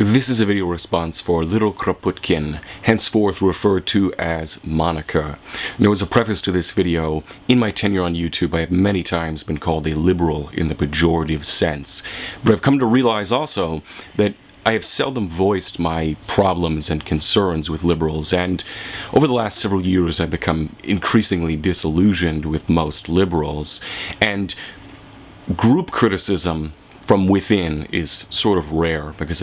This is a video response for Little Kropotkin, henceforth referred to as Monica. Now, as a preface to this video, in my tenure on YouTube I have many times been called a liberal in the pejorative sense, but I've come to realize also that I have seldom voiced my problems and concerns with liberals, and over the last several years I've become increasingly disillusioned with most liberals, and group criticism from within is sort of rare because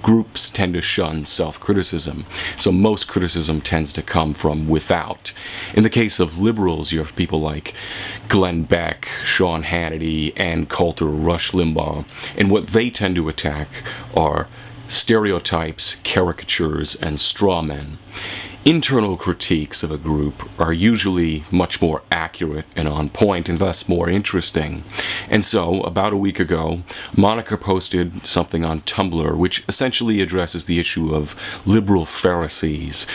groups tend to shun self-criticism, so most criticism tends to come from without. In the case of liberals, you have people like Glenn Beck, Sean Hannity, Ann Coulter, Rush Limbaugh, and what they tend to attack are stereotypes, caricatures, and straw men. Internal critiques of a group are usually much more accurate and on point, and thus more interesting. And so, about a week ago, Monica posted something on Tumblr which essentially addresses the issue of liberal Pharisees.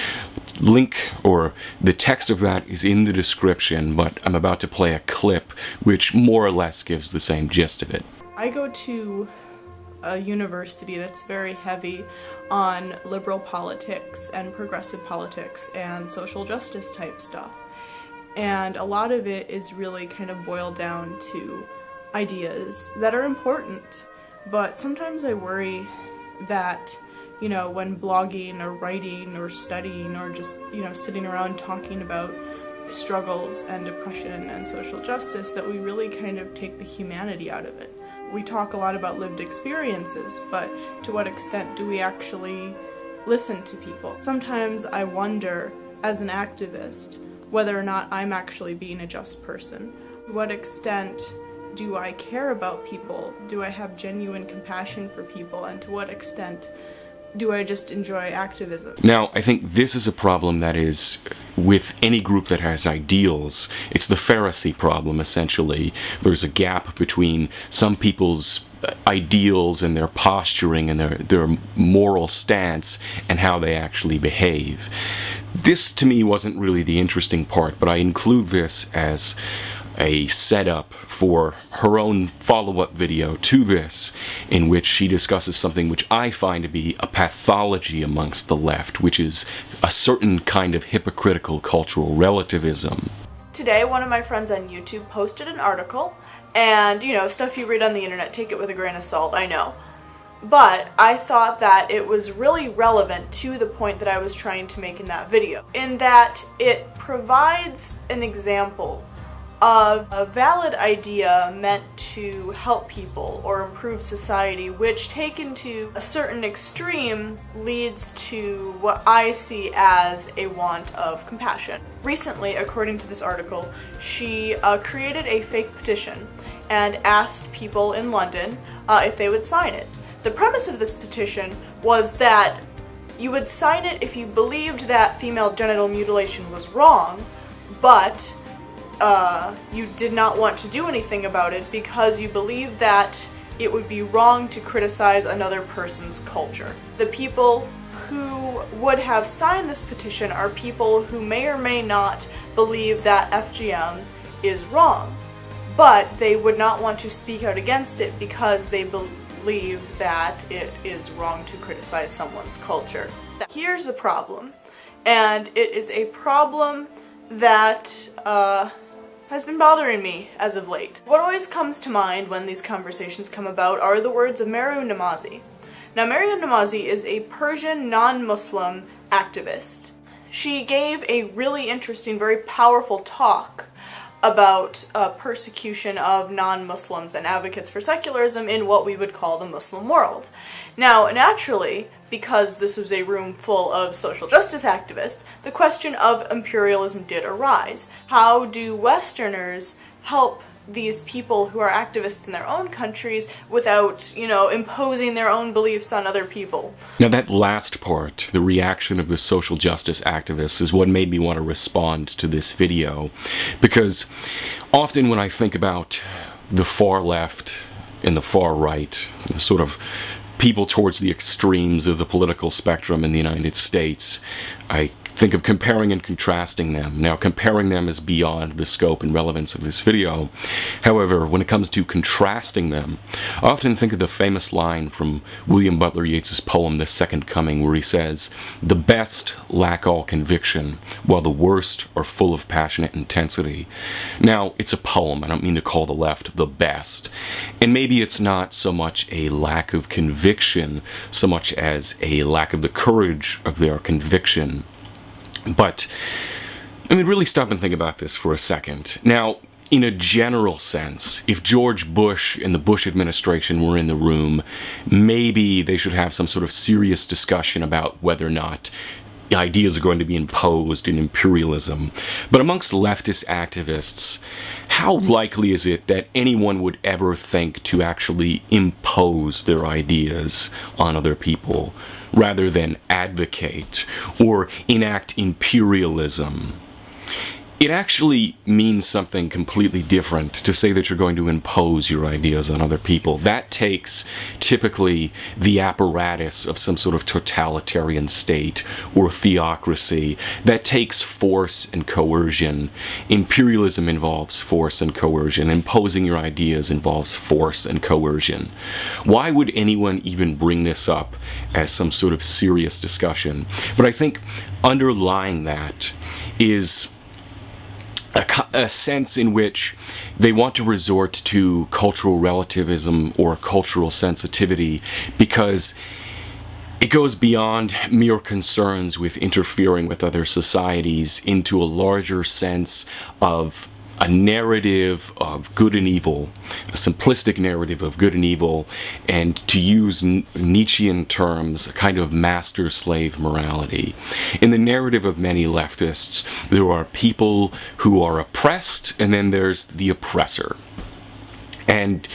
Link, or the text of that, is in the description, but I'm about to play a clip which more or less gives the same gist of it. I go to a university that's very heavy on liberal politics and progressive politics and social justice type stuff. And a lot of it is really kind of boiled down to ideas that are important. But sometimes I worry that, you know, when blogging or writing or studying or just, you know, sitting around talking about struggles and depression and social justice, that we really kind of take the humanity out of it. We talk a lot about lived experiences, but to what extent do we actually listen to people? Sometimes I wonder, as an activist, whether or not I'm actually being a just person. To what extent do I care about people? Do I have genuine compassion for people? And to what extent do I just enjoy activism? Now, I think this is a problem that is with any group that has ideals. It's the Pharisee problem, essentially. There's a gap between some people's ideals and their posturing and their moral stance and how they actually behave. This, to me, wasn't really the interesting part, but I include this as a setup for her own follow-up video to this, in which she discusses something which I find to be a pathology amongst the left, which is a certain kind of hypocritical cultural relativism. Today, one of my friends on YouTube posted an article, and, you know, stuff you read on the internet, take it with a grain of salt, I know. But I thought that it was really relevant to the point that I was trying to make in that video, in that it provides an example of a valid idea meant to help people or improve society, which taken to a certain extreme leads to what I see as a want of compassion. Recently, according to this article, she created a fake petition and asked people in London if they would sign it. The premise of this petition was that you would sign it if you believed that female genital mutilation was wrong, but you did not want to do anything about it because you believed that it would be wrong to criticize another person's culture. The people who would have signed this petition are people who may or may not believe that FGM is wrong, but they would not want to speak out against it because they believe that it is wrong to criticize someone's culture. Here's the problem, and it is a problem that has been bothering me as of late. What always comes to mind when these conversations come about are the words of Maryam Namazi. Now, Maryam Namazi is a Persian non-Muslim activist. She gave a really interesting, very powerful talk about persecution of non-Muslims and advocates for secularism in what we would call the Muslim world. Now, naturally, because this was a room full of social justice activists, the question of imperialism did arise. How do Westerners help these people who are activists in their own countries without, you know, imposing their own beliefs on other people? Now, that last part, the reaction of the social justice activists, is what made me want to respond to this video, because often when I think about the far left and the far right, the sort of people towards the extremes of the political spectrum in the United States, I think of comparing and contrasting them. Now, comparing them is beyond the scope and relevance of this video. However, when it comes to contrasting them, I often think of the famous line from William Butler Yeats's poem, The Second Coming, where he says, "The best lack all conviction, while the worst are full of passionate intensity." Now, it's a poem. I don't mean to call the left the best. And maybe it's not so much a lack of conviction, so much as a lack of the courage of their conviction. But, I mean, really stop and think about this for a second. Now, in a general sense, if George Bush and the Bush administration were in the room, maybe they should have some sort of serious discussion about whether or not ideas are going to be imposed in imperialism. But amongst leftist activists, how likely is it that anyone would ever think to actually impose their ideas on other people rather than advocate or enact imperialism? It actually means something completely different to say that you're going to impose your ideas on other people. That takes typically the apparatus of some sort of totalitarian state or theocracy. That takes force and coercion. Imperialism involves force and coercion. Imposing your ideas involves force and coercion. Why would anyone even bring this up as some sort of serious discussion? But I think underlying that is a sense in which they want to resort to cultural relativism or cultural sensitivity because it goes beyond mere concerns with interfering with other societies into a larger sense of a narrative of good and evil, a simplistic narrative of good and evil, and to use Nietzschean terms, a kind of master-slave morality. In the narrative of many leftists, there are people who are oppressed, and then there's the oppressor. And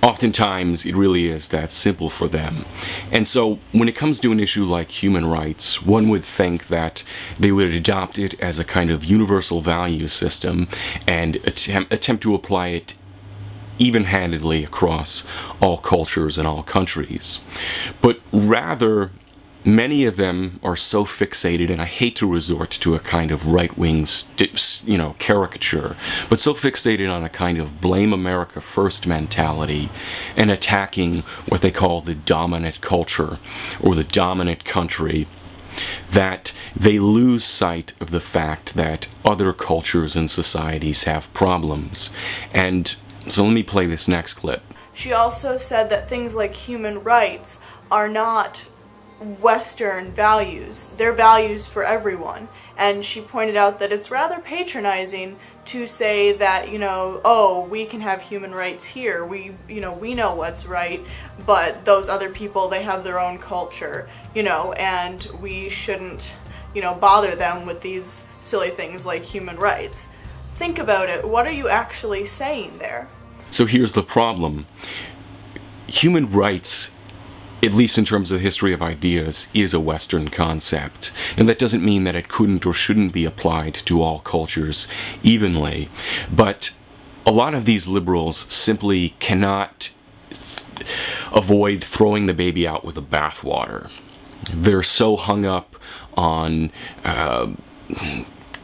oftentimes, it really is that simple for them. And so, when it comes to an issue like human rights, one would think that they would adopt it as a kind of universal value system and attempt to apply it even-handedly across all cultures and all countries. But rather, many of them are so fixated, and I hate to resort to a kind of right-wing, caricature, but so fixated on a kind of blame America first mentality and attacking what they call the dominant culture or the dominant country, that they lose sight of the fact that other cultures and societies have problems. And so let me play this next clip. She also said that things like human rights are not Western values. They're values for everyone. And she pointed out that it's rather patronizing to say that, oh, we can have human rights here. We know what's right, but those other people, they have their own culture, and we shouldn't, bother them with these silly things like human rights. Think about it. What are you actually saying there? So here's the problem. Human rights, at least in terms of the history of ideas, is a Western concept. And that doesn't mean that it couldn't or shouldn't be applied to all cultures evenly. But a lot of these liberals simply cannot avoid throwing the baby out with the bathwater. They're so hung up on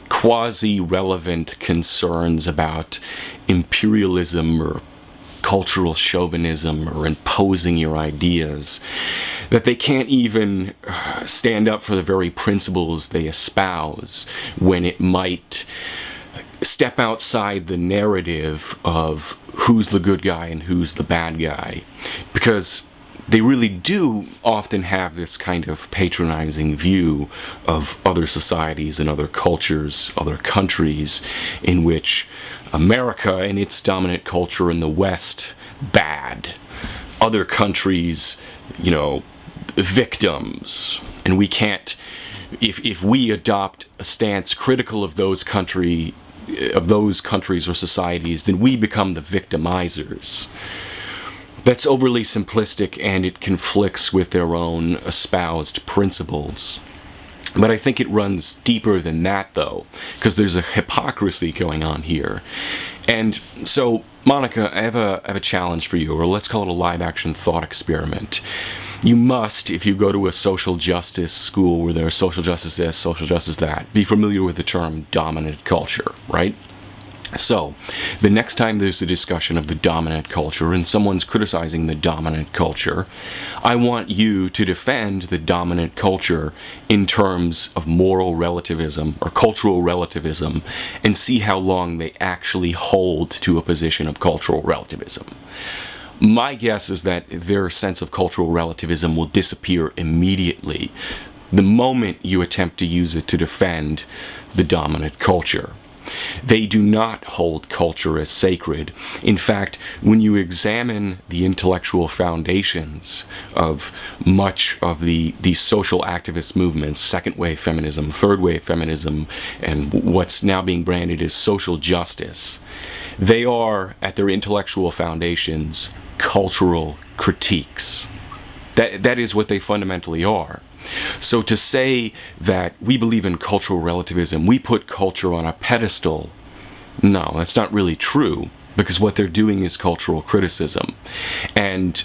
quasi-relevant concerns about imperialism or cultural chauvinism or imposing your ideas, that they can't even stand up for the very principles they espouse when it might step outside the narrative of who's the good guy and who's the bad guy. Because they really do often have this kind of patronizing view of other societies and other cultures, other countries, in which America and its dominant culture in the West, bad. Other countries, victims. And we can't, if we adopt a stance critical of those countries or societies, then we become the victimizers. That's overly simplistic, and it conflicts with their own espoused principles. But I think it runs deeper than that, though, because there's a hypocrisy going on here. And so, Monica, I have a challenge for you, or let's call it a live-action thought experiment. You must, if you go to a social justice school where there's social justice this, social justice that, be familiar with the term dominant culture, right? So, the next time there's a discussion of the dominant culture and someone's criticizing the dominant culture, I want you to defend the dominant culture in terms of moral relativism or cultural relativism and see how long they actually hold to a position of cultural relativism. My guess is that their sense of cultural relativism will disappear immediately the moment you attempt to use it to defend the dominant culture. They do not hold culture as sacred. In fact, when you examine the intellectual foundations of much of these social activist movements, second wave feminism, third wave feminism, and what's now being branded as social justice, they are, at their intellectual foundations, cultural critiques. That is what they fundamentally are. So to say that we believe in cultural relativism, we put culture on a pedestal, no, that's not really true, because what they're doing is cultural criticism. And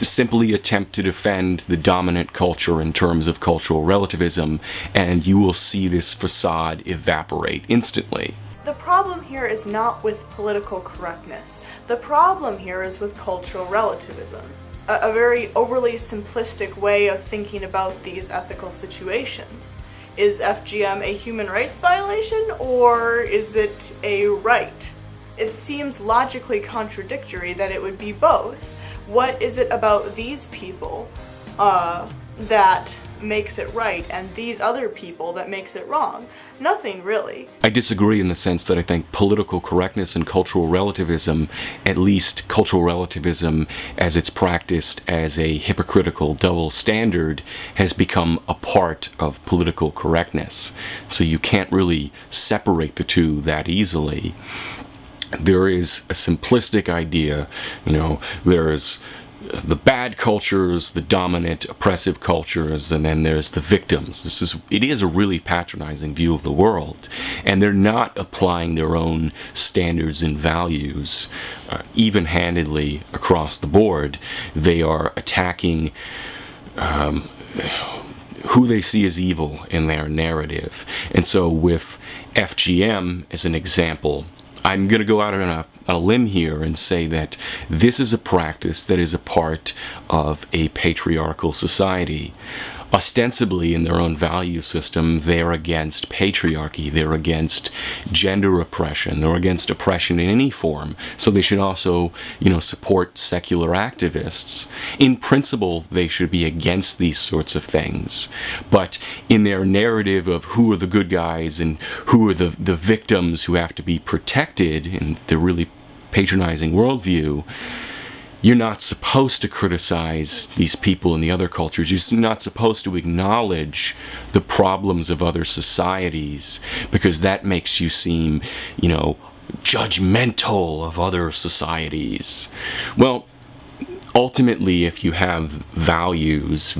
simply attempt to defend the dominant culture in terms of cultural relativism, and you will see this facade evaporate instantly. The problem here is not with political correctness. The problem here is with cultural relativism. A very overly simplistic way of thinking about these ethical situations. Is FGM a human rights violation, or is it a right? It seems logically contradictory that it would be both. What is it about these people that makes it right, and these other people that makes it wrong? Nothing, really. I disagree in the sense that I think political correctness and cultural relativism, at least cultural relativism as it's practiced as a hypocritical double standard, has become a part of political correctness. So you can't really separate the two that easily. There is a simplistic idea, there's the bad cultures, the dominant, oppressive cultures, and then there's the victims. It is a really patronizing view of the world, and they're not applying their own standards and values even-handedly across the board. They are attacking who they see as evil in their narrative. And so with FGM as an example, I'm going to go out on a limb here and say that this is a practice that is a part of a patriarchal society. Ostensibly, in their own value system, they're against patriarchy, they're against gender oppression, they're against oppression in any form. So they should also, support secular activists. In principle, they should be against these sorts of things. But in their narrative of who are the good guys and who are the victims who have to be protected in the really patronizing worldview, you're not supposed to criticize these people in the other cultures. You're not supposed to acknowledge the problems of other societies, because that makes you seem, judgmental of other societies. Well, ultimately, if you have values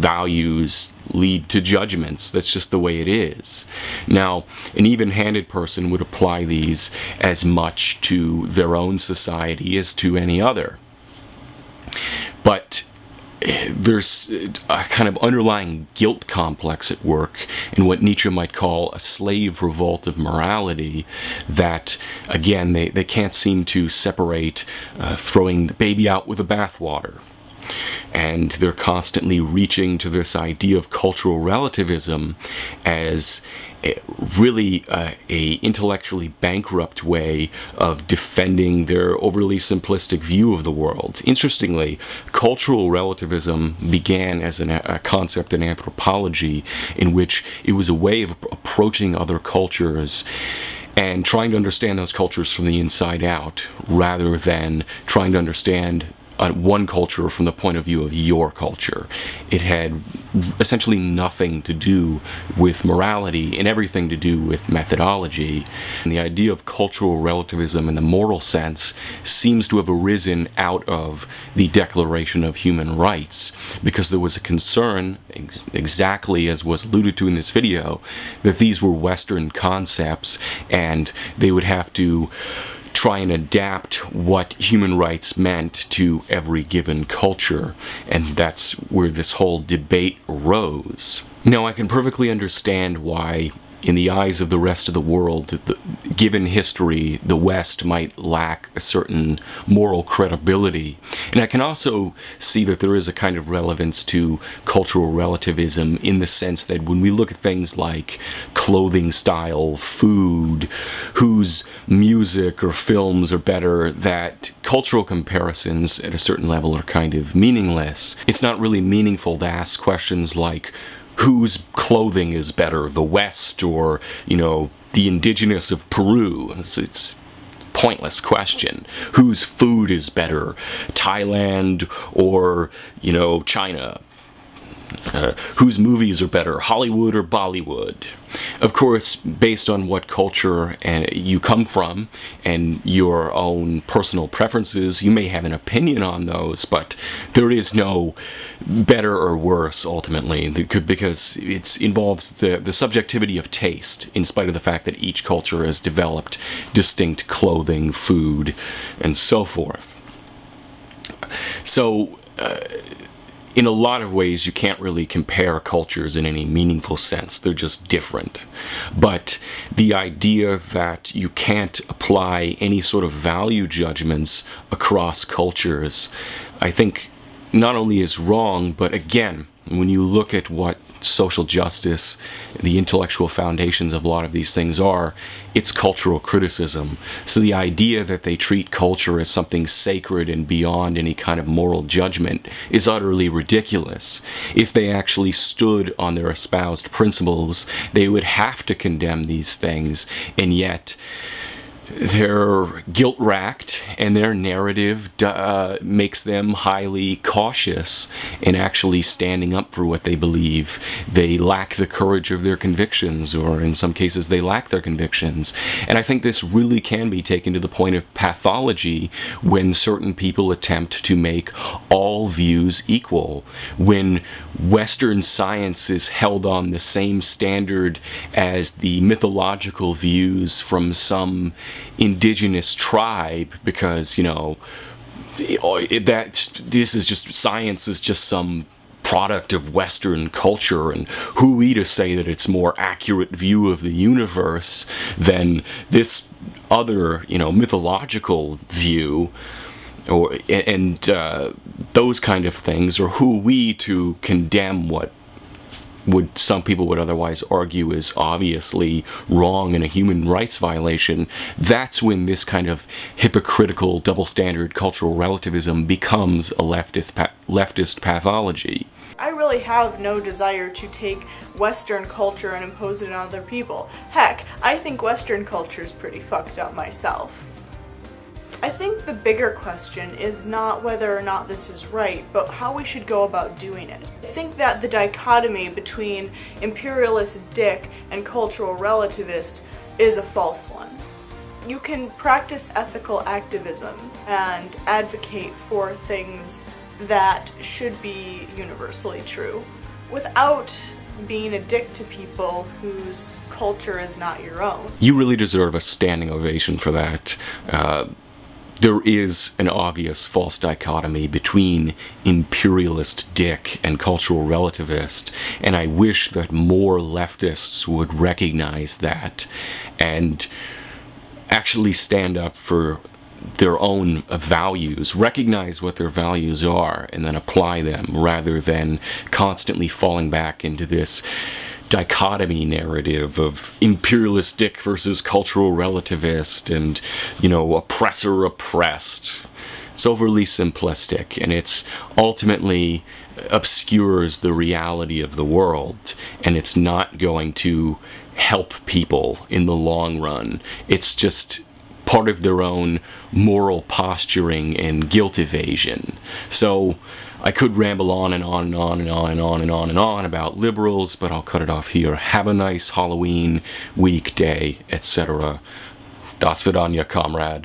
lead to judgments. That's just the way it is. Now, an even-handed person would apply these as much to their own society as to any other. But there's a kind of underlying guilt complex at work in what Nietzsche might call a slave revolt of morality that, again, they can't seem to separate throwing the baby out with the bathwater. And they're constantly reaching to this idea of cultural relativism as really a intellectually bankrupt way of defending their overly simplistic view of the world. Interestingly, cultural relativism began as a concept in anthropology in which it was a way of approaching other cultures and trying to understand those cultures from the inside out, rather than trying to understand one culture from the point of view of your culture. It had essentially nothing to do with morality and everything to do with methodology. And the idea of cultural relativism in the moral sense seems to have arisen out of the Declaration of Human Rights, because there was a concern, exactly as was alluded to in this video, that these were Western concepts and they would have to try and adapt what human rights meant to every given culture, and that's where this whole debate arose. Now, I can perfectly understand why, in the eyes of the rest of the world, given history, the West might lack a certain moral credibility. And I can also see that there is a kind of relevance to cultural relativism in the sense that when we look at things like clothing style, food, whose music or films are better, that cultural comparisons at a certain level are kind of meaningless. It's not really meaningful to ask questions like, whose clothing is better, the West or, the indigenous of Peru? It's a pointless question. Whose food is better, Thailand or, China? Whose movies are better, Hollywood or Bollywood? Of course, based on what culture you come from and your own personal preferences, you may have an opinion on those, but there is no better or worse, ultimately, because it involves the subjectivity of taste, in spite of the fact that each culture has developed distinct clothing, food, and so forth. So, in a lot of ways, you can't really compare cultures in any meaningful sense. They're just different. But the idea that you can't apply any sort of value judgments across cultures, I think not only is wrong, but again, when you look at what social justice, the intellectual foundations of a lot of these things are, it's cultural criticism. So the idea that they treat culture as something sacred and beyond any kind of moral judgment is utterly ridiculous. If they actually stood on their espoused principles, they would have to condemn these things, and yet they're guilt-racked, and their narrative makes them highly cautious in actually standing up for what they believe. They lack the courage of their convictions, or in some cases they lack their convictions. And I think this really can be taken to the point of pathology when certain people attempt to make all views equal. When Western science is held on the same standard as the mythological views from some indigenous tribe, because this is just, science is just some product of Western culture, and who are we to say that it's more accurate view of the universe than this other mythological view, and those kind of things, or who are we to condemn what some people would otherwise argue is obviously wrong and a human rights violation. That's when this kind of hypocritical, double-standard cultural relativism becomes a leftist pathology. I really have no desire to take Western culture and impose it on other people. Heck, I think Western culture is pretty fucked up myself. I think the bigger question is not whether or not this is right, but how we should go about doing it. I think that the dichotomy between imperialist dick and cultural relativist is a false one. You can practice ethical activism and advocate for things that should be universally true without being a dick to people whose culture is not your own. You really deserve a standing ovation for that. There is an obvious false dichotomy between imperialist dick and cultural relativist, and I wish that more leftists would recognize that and actually stand up for their own values, recognize what their values are, and then apply them, rather than constantly falling back into this dichotomy narrative of imperialist dick versus cultural relativist and, oppressor oppressed. It's overly simplistic, and it's ultimately obscures the reality of the world, and it's not going to help people in the long run. It's just part of their own moral posturing and guilt evasion. So I could ramble on and on and on and on and on and on and on about liberals, but I'll cut it off here. Have a nice Halloween, week, day, etc. Das Vidanya, comrade.